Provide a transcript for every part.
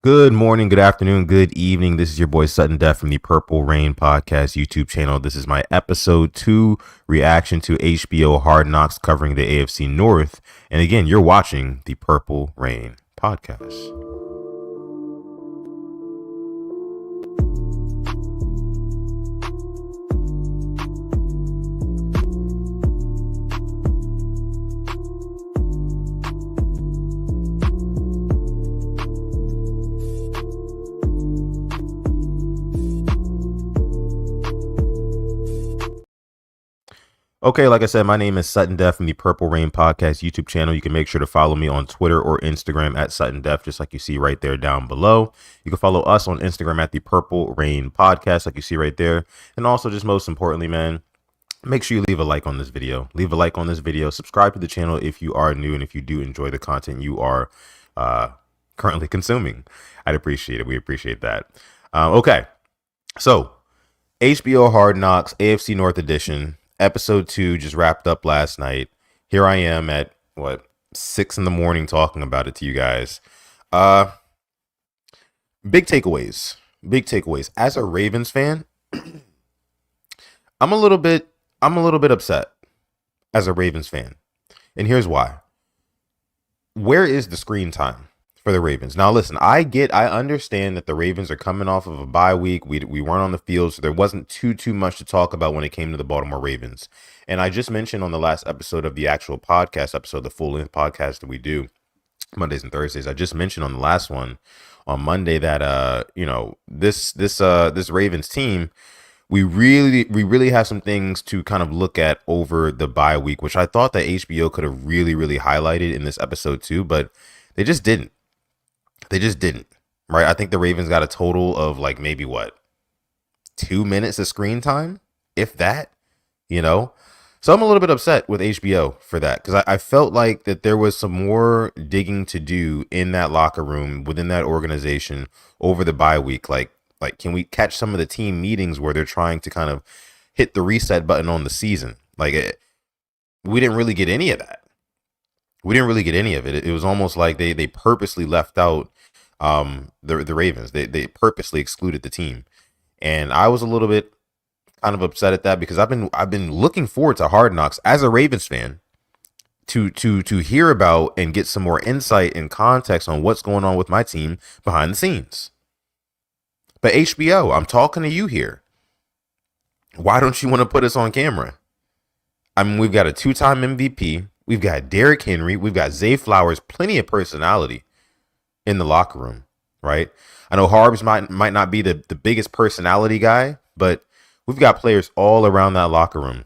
Good morning, good afternoon, good evening. This is your boy Sutton Def from the Purple Rain Podcast YouTube channel. This is my episode 2 reaction to HBO Hard Knocks covering the AFC North. And again, you're watching the Purple Rain Podcast. Okay, like I said, my name is Sutton Def from the Purple Rain Podcast YouTube channel. You can make sure to follow me on Twitter or Instagram at Sutton Def, just like you see right there down below. You can follow us on Instagram at the Purple Rain Podcast, like you see right there. And also, just most importantly, man, make sure you leave a like on this video. Leave a like on this video. Subscribe to the channel if you are new and if you do enjoy the content you are currently consuming. I'd appreciate it. We appreciate that. Okay, so HBO Hard Knocks, AFC North Edition. Episode 2 just wrapped up last night. Here I am at 6 in the morning talking about it to you guys. Big takeaways. As a Ravens fan, I'm a little bit upset as a Ravens fan. And here's why. Where is the screen time for the Ravens? Now listen, I understand that the Ravens are coming off of a bye week. We weren't on the field, so there wasn't too much to talk about when it came to the Baltimore Ravens. And I just mentioned on the last episode of the actual podcast episode, the full-length podcast that we do Mondays and Thursdays. I just mentioned on the last one on Monday that this Ravens team, we really have some things to kind of look at over the bye week, which I thought that HBO could have really highlighted in this episode too, but they just didn't. Right? I think the Ravens got a total of maybe 2 minutes of screen time, if that, So I'm a little bit upset with HBO for that because I felt like that there was some more digging to do in that locker room within that organization over the bye week. Like, can we catch some of the team meetings where they're trying to kind of hit the reset button on the season? We didn't really get any of that. It was almost like they purposely left out the Ravens. They purposely excluded the team. And I was a little bit kind of upset at that because I've been looking forward to Hard Knocks as a Ravens fan to hear about and get some more insight and context on what's going on with my team behind the scenes. But HBO, I'm talking to you here. Why don't you want to put us on camera? I mean, we've got a 2-time MVP. We've got Derrick Henry. We've got Zay Flowers. Plenty of personality in the locker room, right? I know Harbs might not be the biggest personality guy, but we've got players all around that locker room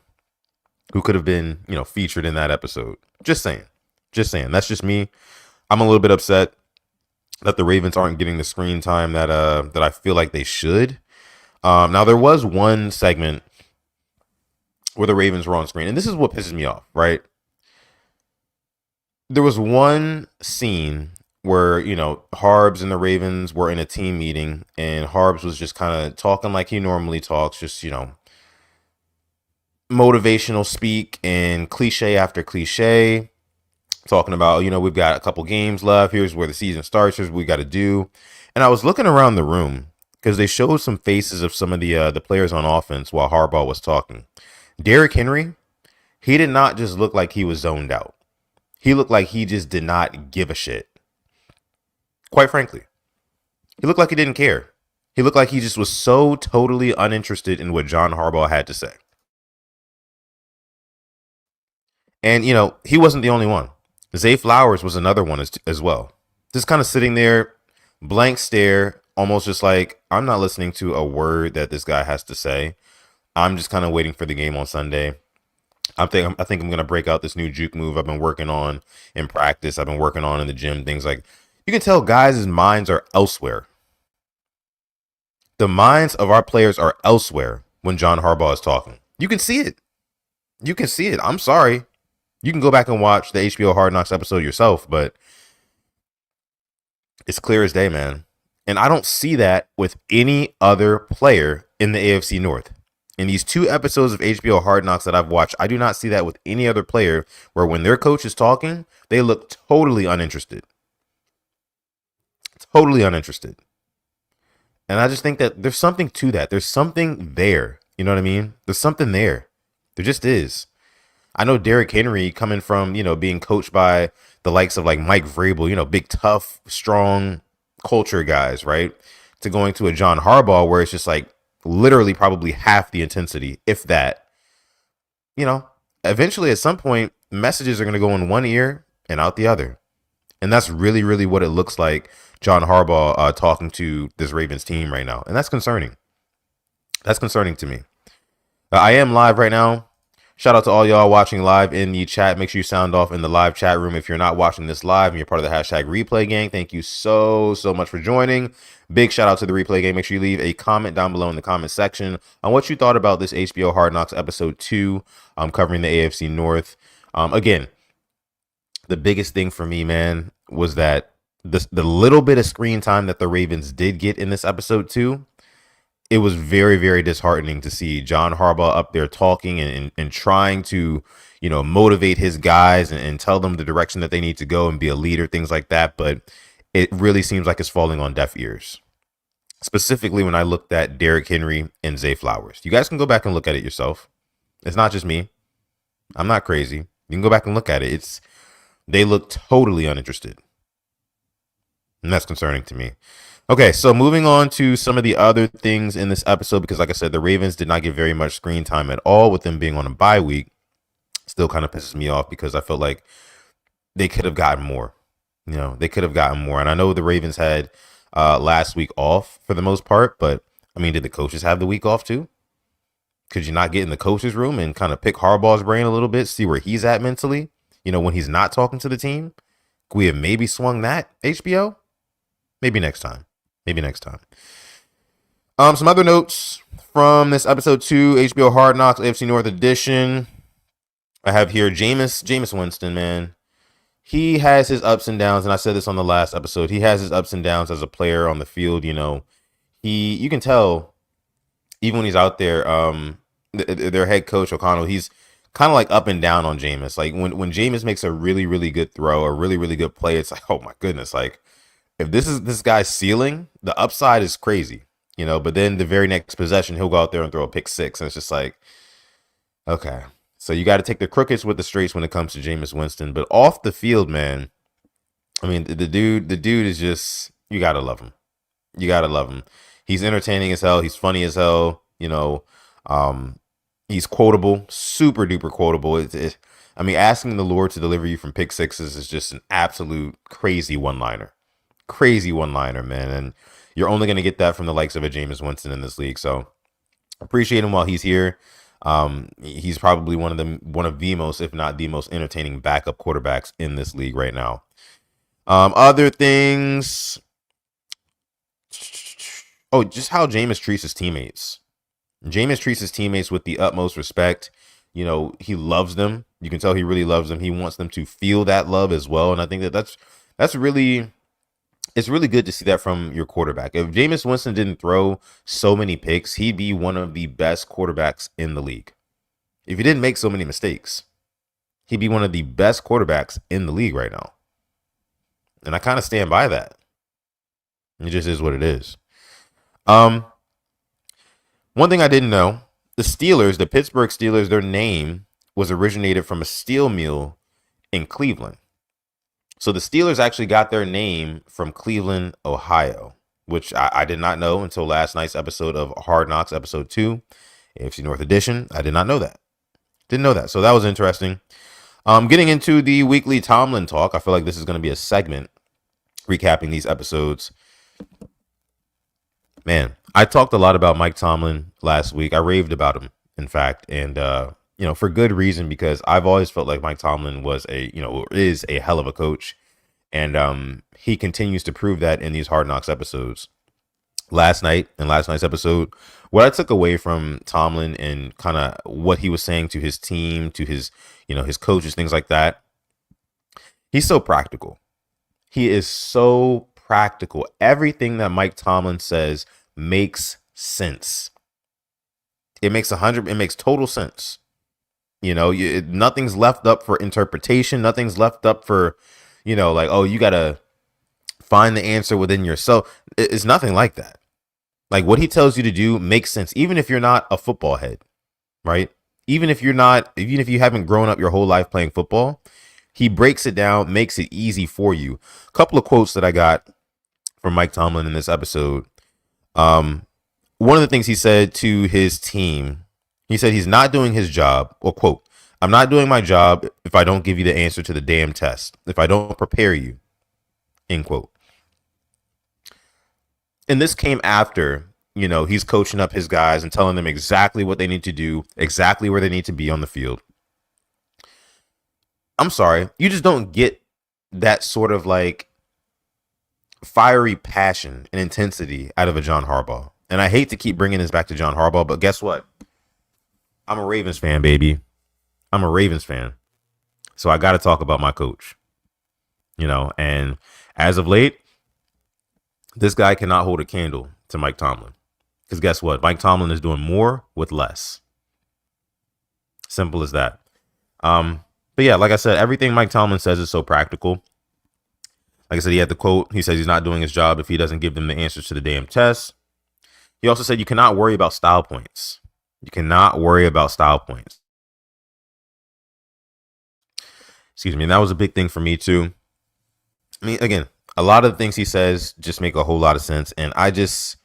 who could have been, featured in that episode. Just saying. That's just me. I'm a little bit upset that the Ravens aren't getting the screen time that I feel like they should. Now there was one segment where the Ravens were on screen, and this is what pisses me off, right? There was one scene where, Harbs and the Ravens were in a team meeting, and Harbs was just kind of talking like he normally talks, just, motivational speak and cliche after cliche, talking about, we've got a couple games left. Here's where the season starts. Here's what we got to do. And I was looking around the room because they showed some faces of some of the players on offense while Harbaugh was talking. Derrick Henry, he did not just look like he was zoned out. He looked like he just did not give a shit. Quite frankly, he looked like he didn't care. He looked like he just was so totally uninterested in what John Harbaugh had to say. And, he wasn't the only one. Zay Flowers was another one as well. Just kind of sitting there, blank stare, almost just like, I'm not listening to a word that this guy has to say. I'm just kind of waiting for the game on Sunday. I think I'm going to break out this new juke move I've been working on in practice. I've been working on in the gym, things like, you can tell guys' minds are elsewhere. The minds of our players are elsewhere when John Harbaugh is talking. You can see it. I'm sorry. You can go back and watch the HBO Hard Knocks episode yourself, but it's clear as day, man. And I don't see that with any other player in the AFC North. In these 2 episodes of HBO Hard Knocks that I've watched, I do not see that with any other player where when their coach is talking, they look totally uninterested. totally uninterested. And I just think that there's something to that. There's something there. You know what I mean? There's something there. There just is. I know Derrick Henry coming from, being coached by the likes of like Mike Vrabel, big, tough, strong culture guys, right? To going to a John Harbaugh where it's just like literally probably half the intensity, if that. Eventually at some point, messages are going to go in one ear and out the other. And that's really, really what it looks like John Harbaugh talking to this Ravens team right now. And that's concerning. That's concerning to me. I am live right now. Shout out to all y'all watching live in the chat. Make sure you sound off in the live chat room if you're not watching this live and you're part of the hashtag replay gang. Thank you so much for joining. Big shout out to the replay gang. Make sure you leave a comment down below in the comment section on what you thought about this HBO Hard Knocks episode 2 covering the AFC North. Again, the biggest thing for me, man, was that the little bit of screen time that the Ravens did get in this episode 2, it was very, very disheartening to see John Harbaugh up there talking and trying to, motivate his guys and tell them the direction that they need to go and be a leader, things like that. But it really seems like it's falling on deaf ears. Specifically when I looked at Derrick Henry and Zay Flowers. You guys can go back and look at it yourself. It's not just me. I'm not crazy. You can go back and look at it. They look totally uninterested. And that's concerning to me. Okay, so moving on to some of the other things in this episode, because like I said, the Ravens did not get very much screen time at all with them being on a bye week. Still kind of pisses me off because I felt like they could have gotten more. They could have gotten more. And I know the Ravens had last week off for the most part, but I mean, did the coaches have the week off too? Could you not get in the coach's room and kind of pick Harbaugh's brain a little bit, see where he's at mentally, when he's not talking to the team? Could we have maybe swung that, HBO? Maybe next time. Some other notes from this episode 2, HBO Hard Knocks, AFC North Edition. I have here Jameis Winston, man. He has his ups and downs, and I said this on the last episode. He has his ups and downs as a player on the field. You can tell even when he's out there. Their head coach O'Connell, he's kind of like up and down on Jameis. Like when Jameis makes a really, really good throw, a really, really good play, it's like, oh my goodness, like if this is this guy's ceiling, the upside is crazy, but then the very next possession, he'll go out there and throw a pick six. And it's just like, okay, so you got to take the crookeds with the straights when it comes to Jameis Winston. But off the field, man, I mean, the dude is just, you got to love him. You got to love him. He's entertaining as hell. He's funny as hell. He's quotable, super duper quotable. I mean, asking the Lord to deliver you from pick sixes is just an absolute crazy one-liner. Crazy one-liner, man. And you're only going to get that from the likes of a Jameis Winston in this league. So appreciate him while he's here. He's probably one of the most, if not the most entertaining backup quarterbacks in this league right now. Other things. Oh, just how Jameis treats his teammates. Jameis treats his teammates with the utmost respect. He loves them. You can tell he really loves them. He wants them to feel that love as well. And I think that's really, it's really good to see that from your quarterback. If Jameis Winston didn't throw so many picks, he'd be one of the best quarterbacks in the league. If he didn't make so many mistakes, he'd be one of the best quarterbacks in the league right now. And I kind of stand by that. It just is what it is. One thing I didn't know, the Pittsburgh Steelers, their name was originated from a steel mill in Cleveland. So the Steelers actually got their name from Cleveland, Ohio, which I did not know until last night's episode of Hard Knocks, episode 2, AFC North Edition. I did not know that. Didn't know that. So that was interesting. Getting into the weekly Tomlin talk, I feel like this is going to be a segment recapping these episodes. Man, I talked a lot about Mike Tomlin last week. I raved about him, in fact, and for good reason, because I've always felt like Mike Tomlin is a hell of a coach, and he continues to prove that in these Hard Knocks episodes. Last night's episode, what I took away from Tomlin and kind of what he was saying to his team, to his his coaches, things like that. He's so practical. He is so practical. Everything that Mike Tomlin says makes sense. It makes total sense. Nothing's left up for interpretation. Nothing's left up for, you gotta find the answer within yourself. It's nothing like that. Like what he tells you to do makes sense, even if you're not a football head, right? Even if you haven't grown up your whole life playing football, he breaks it down, makes it easy for you. A couple of quotes that I got from Mike Tomlin in this episode. One of the things he said to his team, he said he's not doing his job, or quote, "I'm not doing my job if I don't give you the answer to the damn test, if I don't prepare you," end quote. And this came after, he's coaching up his guys and telling them exactly what they need to do, exactly where they need to be on the field. I'm sorry, you just don't get that sort of like fiery passion and intensity out of a John Harbaugh. And I hate to keep bringing this back to John Harbaugh, but guess what? I'm a Ravens fan, baby. I'm a Ravens fan. So I got to talk about my coach. And as of late, this guy cannot hold a candle to Mike Tomlin. Because guess what? Mike Tomlin is doing more with less. Simple as that. But yeah, like I said, everything Mike Tomlin says is so practical. Like I said, he had the quote. He says he's not doing his job if he doesn't give them the answers to the damn tests. He also said you cannot worry about style points. You cannot worry about style points. Excuse me. And that was a big thing for me too. I mean, again, a lot of the things he says just make a whole lot of sense. And I just,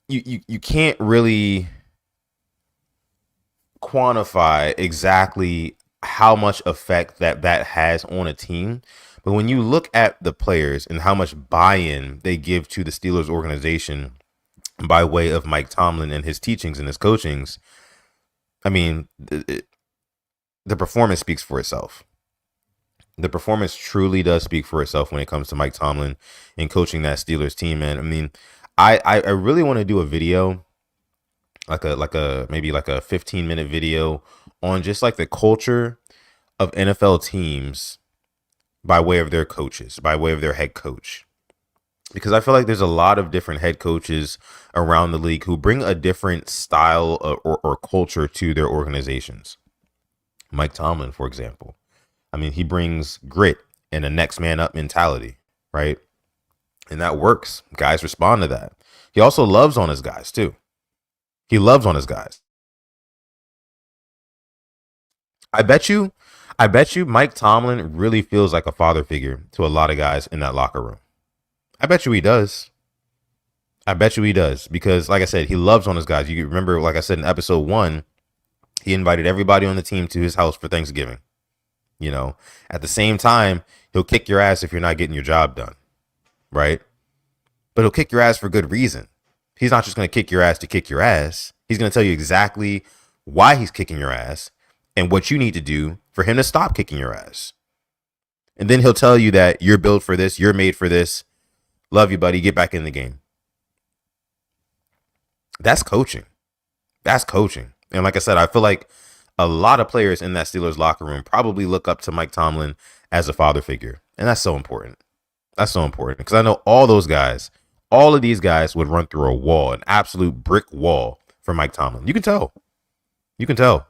you can't really quantify exactly how much effect that has on a team. But when you look at the players and how much buy-in they give to the Steelers organization by way of Mike Tomlin and his teachings and his coachings, I mean, the performance speaks for itself. The performance truly does speak for itself when it comes to Mike Tomlin and coaching that Steelers team. And I mean, I really want to do a video, maybe like a 15-minute video on just like the culture of NFL teams by way of their coaches, by way of their head coach. Because I feel like there's a lot of different head coaches around the league who bring a different style or culture to their organizations. Mike Tomlin, for example. I mean, he brings grit and a next man up mentality, right? And that works. Guys respond to that. He also loves on his guys, too. He loves on his guys. I bet you Mike Tomlin really feels like a father figure to a lot of guys in that locker room. I bet you he does. I bet you he does. Because, like I said, he loves on his guys. You remember, like I said, in episode 1, he invited everybody on the team to his house for Thanksgiving. At the same time, he'll kick your ass if you're not getting your job done. Right? But he'll kick your ass for good reason. He's not just going to kick your ass to kick your ass. He's going to tell you exactly why he's kicking your ass and what you need to do for him to stop kicking your ass. And then he'll tell you that you're built for this. You're made for this. Love you, buddy. Get back in the game. That's coaching. That's coaching. And like I said, I feel like a lot of players in that Steelers locker room probably look up to Mike Tomlin as a father figure. And that's so important. That's so important because I know all of these guys would run through a wall, an absolute brick wall for Mike Tomlin. You can tell. You can tell.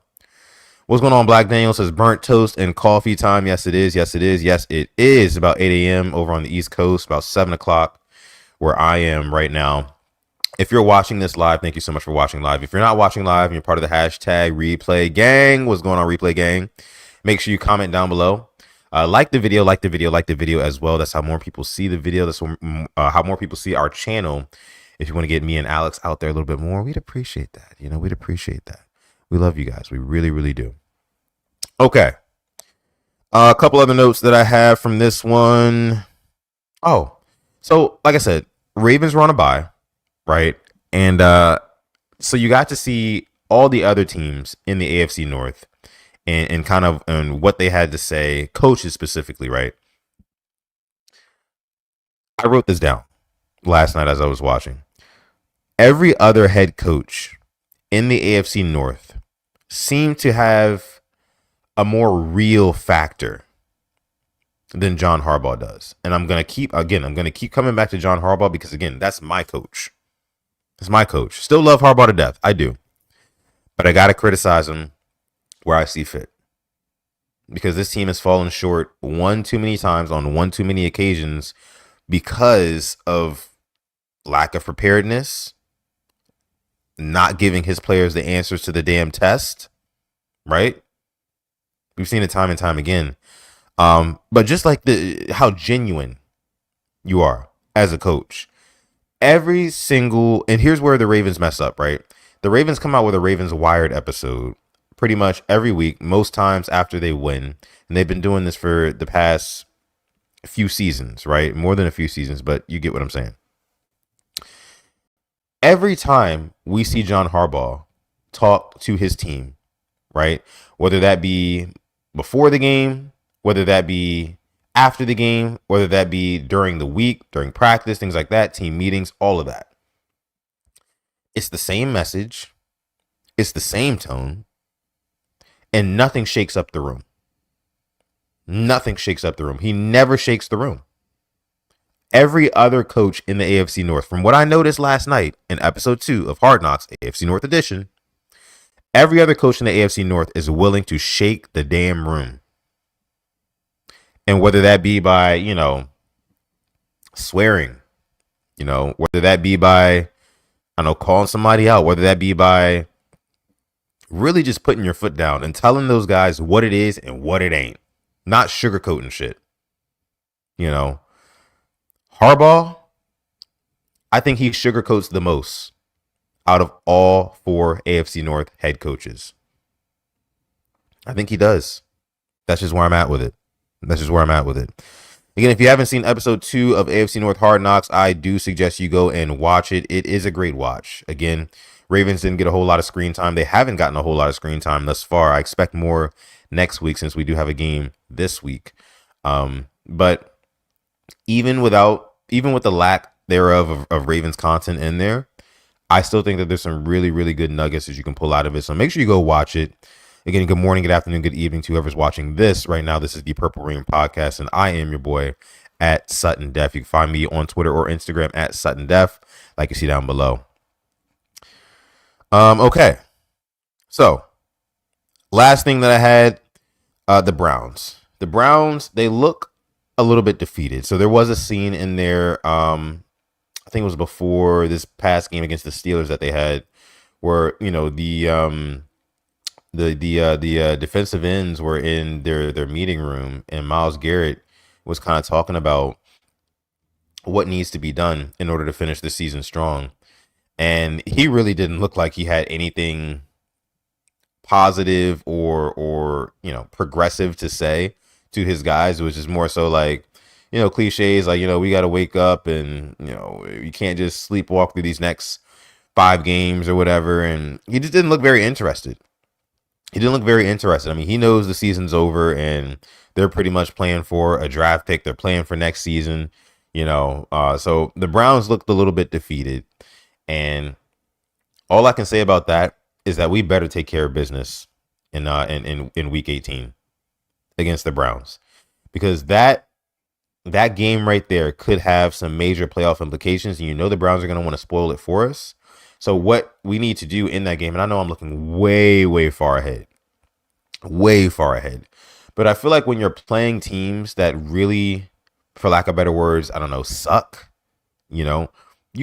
What's going on? Black Daniel says burnt toast and coffee time. Yes, it is. Yes, it is. Yes, it is. About 8 a.m. over on the East Coast, about 7 o'clock where I am right now. If you're watching this live, thank you so much for watching live. If you're not watching live and you're part of the hashtag replay gang, what's going on, replay gang? Make sure you comment down below. Like the video as well. That's how more people see the video. That's how more people see our channel. If you want to get me and Alex out there a little bit more, we'd appreciate that. We'd appreciate that. We love you guys. We really, really do. Okay. A couple other notes that I have from this one. Oh, so like I said, Ravens were on a bye, right? And so you got to see all the other teams in the AFC North and kind of and what they had to say, coaches specifically, right? I wrote this down last night as I was watching. Every other head coach in the AFC North seemed to have a more real factor than John Harbaugh does. And I'm going to keep coming back to John Harbaugh because, again, that's my coach. It's my coach. Still love Harbaugh to death. I do. But I got to criticize him where I see fit. Because this team has fallen short one too many times on one too many occasions because of lack of preparedness, not giving his players the answers to the damn test, right? We've seen it time and time again. But just like how genuine you are as a coach, every single, and here's where the Ravens mess up, right? The Ravens come out with a Ravens Wired episode pretty much every week, most times after they win. And they've been doing this for the past few seasons, right? More than a few seasons, but you get what I'm saying. Every time we see John Harbaugh talk to his team, right? Whether that be before the game, whether that be after the game, whether that be during the week, during practice, things like that, team meetings, all of that. It's the same message. It's the same tone. And nothing shakes up the room. Nothing shakes up the room. He never shakes the room. Every other coach in the AFC North, from what I noticed last night in episode 2 of Hard Knocks, AFC North Edition, every other coach in the AFC North is willing to shake the damn room. And whether that be by, swearing, whether that be by, calling somebody out, whether that be by really just putting your foot down and telling those guys what it is and what it ain't. Not sugarcoating shit. Harbaugh, I think he sugarcoats the most out of all 4 AFC North head coaches. I think he does. That's just where I'm at with it. Again, if you haven't seen episode 2 of AFC North Hard Knocks, I do suggest you go and watch it. It is a great watch. Again, Ravens didn't get a whole lot of screen time. They haven't gotten a whole lot of screen time thus far. I expect more next week since we do have a game this week. But even with the lack thereof of Ravens content in there, I still think that there's some really, really good nuggets that you can pull out of it. So make sure you go watch it. Again, good morning, good afternoon, good evening to whoever's watching this right now. This is the Purple Rain Podcast, and I am your boy at Sutton Def. You can find me on Twitter or Instagram at Sutton Def, like you see down below. Okay. So, last thing that I had, the Browns. The Browns, they look a little bit defeated. So there was a scene in there, I think it was before this past game against the Steelers that they had, where the defensive ends were in their meeting room, and Myles Garrett was kind of talking about what needs to be done in order to finish the season strong. And he really didn't look like he had anything positive or progressive to say to his guys. It was just more so like, cliches like, we got to wake up and, you can't just sleepwalk through these next 5 games or whatever. And he just didn't look very interested. I mean, he knows the season's over and they're pretty much playing for a draft pick. They're playing for next season, so the Browns looked a little bit defeated. And all I can say about that is that we better take care of business in week 18 against the Browns, because that game right there could have some major playoff implications, and the Browns are going to want to spoil it for us. So what we need to do in that game, and I know I'm looking way, way far ahead, but I feel like when you're playing teams that really, for lack of better words, suck, you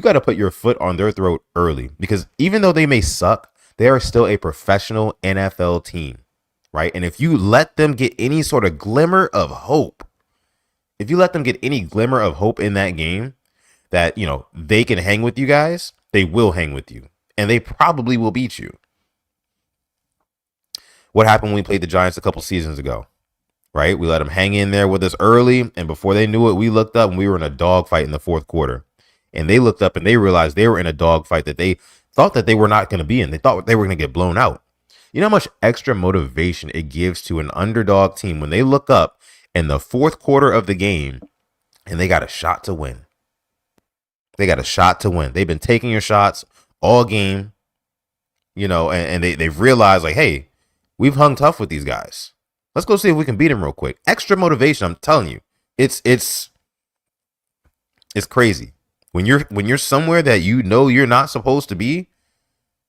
got to put your foot on their throat early, because even though they may suck, they are still a professional NFL team, right? And if you let them get any sort of glimmer of hope, in that game that, they can hang with you guys, they will hang with you, and they probably will beat you. What happened when we played the Giants a couple seasons ago, right? We let them hang in there with us early, and before they knew it, we looked up and we were in a dogfight in the fourth quarter. And they looked up and they realized they were in a dogfight that they thought that they were not going to be in. They thought they were going to get blown out. You know how much extra motivation it gives to an underdog team when they look up in the fourth quarter of the game and they got a shot to win. They've been taking your shots all game, and they've realized, like, hey, we've hung tough with these guys. Let's go see if we can beat them real quick. Extra motivation, I'm telling you. It's crazy. When you're somewhere that you're not supposed to be,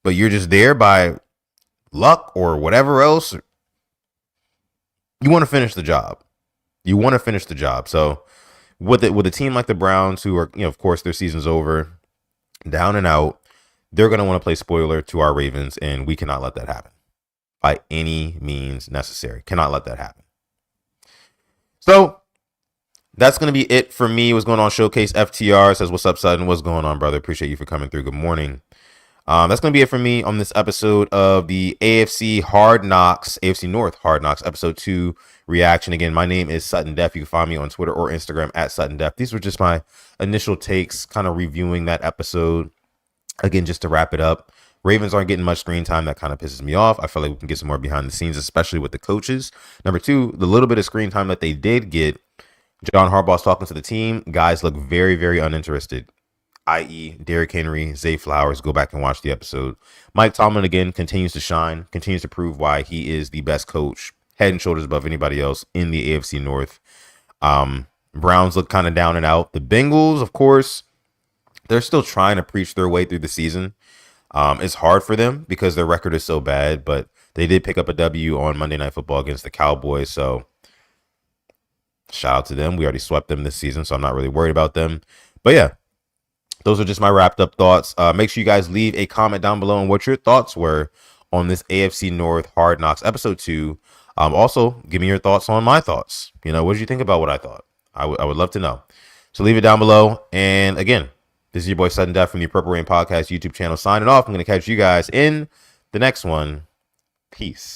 but you're just there by luck or whatever else, you want to finish the job. So with a team like the Browns, who are, of course, their season's over, down and out, they're going to want to play spoiler to our Ravens, and we cannot let that happen by any means necessary. Cannot let that happen. So that's going to be it for me. What's going on? Showcase FTR says, what's up, Sutton? What's going on, brother? Appreciate you for coming through. Good morning. That's going to be it for me on this episode of the AFC Hard Knocks, AFC North Hard Knocks, episode 2 reaction. Again, my name is Sutton Def. You can find me on Twitter or Instagram at Sutton Def. These were just my initial takes, kind of reviewing that episode. Again, just to wrap it up, Ravens aren't getting much screen time. That kind of pisses me off. I feel like we can get some more behind the scenes, especially with the coaches. Number 2, the little bit of screen time that they did get, John Harbaugh's talking to the team. Guys look very, very uninterested, i.e. Derrick Henry, Zay Flowers. Go back and watch the episode. Mike Tomlin, again, continues to shine, continues to prove why he is the best coach, head and shoulders above anybody else in the AFC North. Browns look kind of down and out. The Bengals, of course, they're still trying to preach their way through the season. It's hard for them because their record is so bad, but they did pick up a W on Monday Night Football against the Cowboys, so shout out to them. We already swept them this season, so I'm not really worried about them. But yeah, those are just my wrapped up thoughts. Make sure you guys leave a comment down below on what your thoughts were on this AFC North Hard Knocks episode 2. Also, give me your thoughts on my thoughts. What did you think about what I thought? I would love to know. So leave it down below. And again, this is your boy Sutton Def from the Purple Rain Podcast YouTube channel signing off. I'm going to catch you guys in the next one. Peace.